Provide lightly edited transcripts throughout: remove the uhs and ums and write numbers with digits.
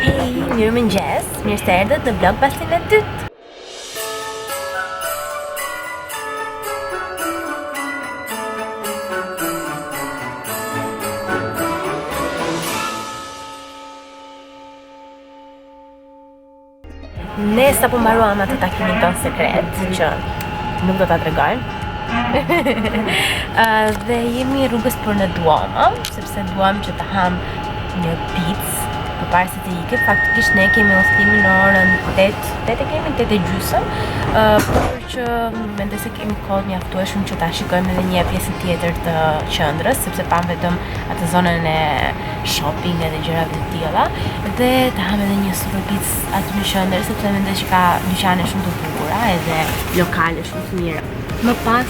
Hej, mirëmëngjes, mirë se erdhët në Vlogmasin e dytë. Ne sapo mbaruam atë takimin ton sekret që nuk do ta tregojmë. Dhe jemi rrugës për në Duomo, sepse duam që të ham një picë përpara se të ikim. Faktikisht ne kemi udhëtimin në orën 8:30, por që mendoj se kemi kohë mjaftueshëm që ta shikojmë edhe një pjesë tjetër të qendrës, sepse pam vetëm atë zonën e shopping edhe gjërave të tilla, dhe të ham edhe një super picë aty në qendër, sepse mendoj që ka dyqane shumë të bukura edhe lokale shumë të mira. Më pas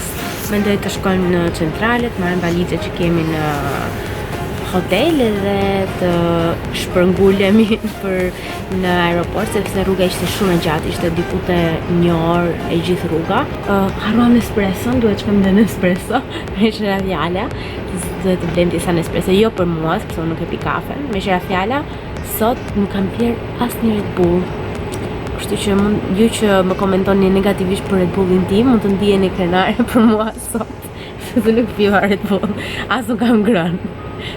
mendoj të shkojmë në centrale, të marrim valizat që kemi në hotel edhe të shpërngulemi për në aeroport, sepse rruga ishte shumë e gjatë, ishte diku te 1 orë e gjithë rruga. Harruam espresso, duhet shkojmë në Nespresso, me qira fjala, duhet të blejmë disa Nespresso, jo për mua, sepse unë nuk e pi kafe. Me qira fjala, sot nuk kam pirë asnjë Red Bull. Kështu që ju që më komentoni negativisht për Red Bullin tim, mund të ndiheni krenare për mua sot, sepse nuk piva Red Bull, as nuk kam ngrënë.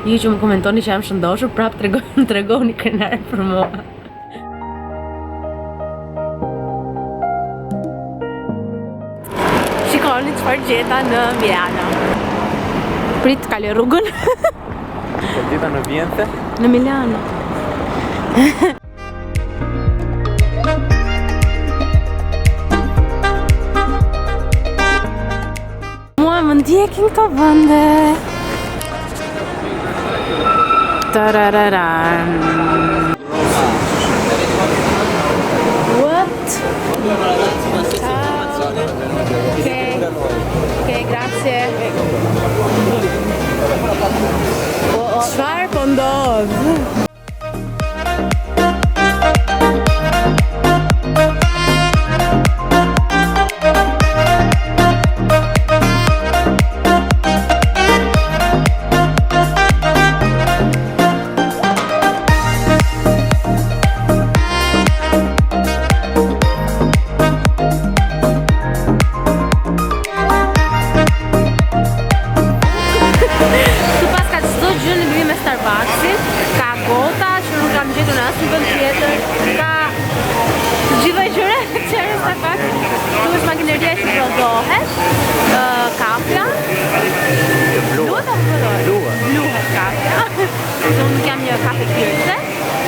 Ju që më komentoni që jam shëndoshur, prap tregoni krenare për mua. Shikoni çfarë gjeta në Milano. Prit, kaloj rrugën. Çfarë gjeta në Vjente? Në Milano. Mua më ndjekin këto vende. Tarararan. What? Ok, grazie. Çfarë po ndodh?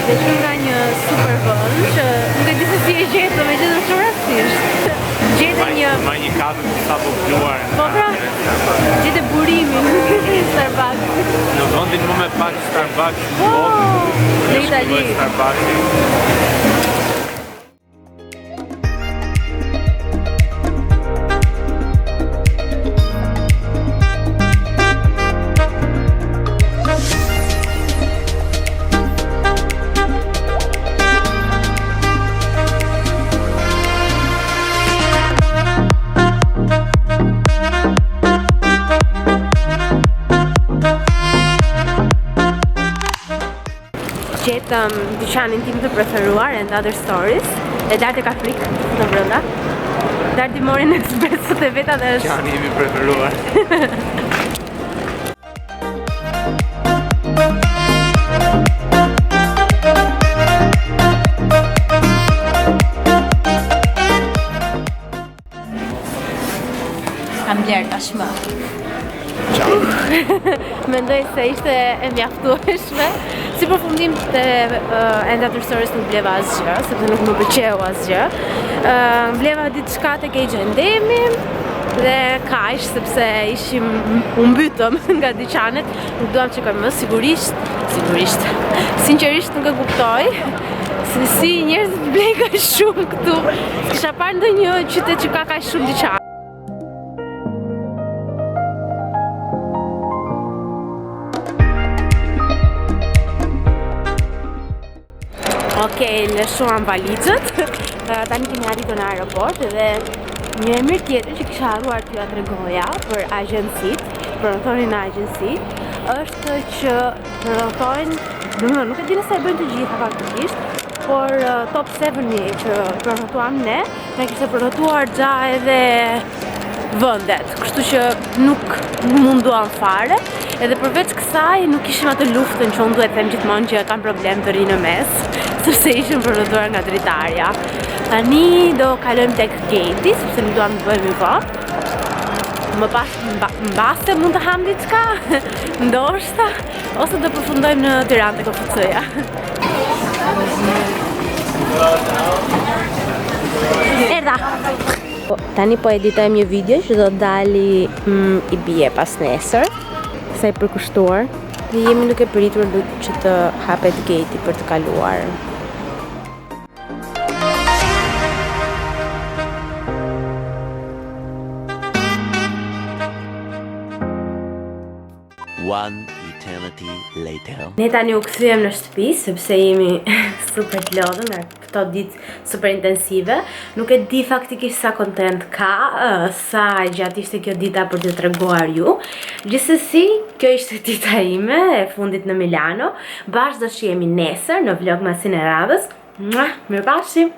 Dhe që nga një super vënd që nuk e di se si e gjetë, me gjithë shumë rastisht. Gjete një... Ma një kafe të sapo fluar. Po pra, gjete burimin në Starbucks. Në vëndin më me pak Starbucks në Po, botë. në Itali. Gjetëm dyqanin tim të preferuar, instastoryt, e dartë ka frikë në brenda. Dartë i morin espresso të veta dhe është... Dyqani imi preferuar. Kam blerë tashmë. Mendoj se ishte e mjaftueshme. Si përfundim të instastoryt nuk bleva asgjë, sepse nuk më pëlqeu asgjë. Bleva diçka tek e gjendemi dhe kaq, sepse ishim u mbytëm nga dyqanet, nuk duam që më sigurisht. Sinqerisht nuk e kuptoj se si njerëzit blejnë kaq shumë këtu. Kisha parë ndonjë qytet që ka kaq shumë dyqane. Okej, lëshuam valizët, tani kemi arritur në aeroport dhe një emir tjetër që kisha harruar t'ju tregoja për agjensit, prontorin në agjensi, është që prontojnë Nuk e di nëse e bëjnë të gjitha faktikisht, por top 7-i që pronotuam ne kishte pronotuar gja edhe vëndet, kështu që nuk munduam fare, edhe përveç kësaj nuk ishim atë luftën që unë duhet them gjithmonë që kam problem të ri në mes, sepse ishim pronotuar nga dritarja. Tani do kalojmë tek geti, sepse nuk duam të bëjmë po. Më pas mbase mund të ham diçka, ndoshta, ose do përfundojmë në Tiranë tek KFC-ja. Erda! Tani po editojmë një video që do dali i bie pas nesër, sa i përkushtuar. Dhe jemi nuk e pritur që të hapet geti për të kaluar. One eternity later. Ne tani u kthyem në shtëpi sepse jemi super të lodhur nga këto ditë super intensive. Nuk e di faktikisht sa content ka, sa gjatë ishte kjo dita për t'ju treguar ju. Gjithsesi, kjo ishte dita ime e fundit në Milano. Bashkë do shihemi nesër në vlogmasin e radhës. Mirëpafshim!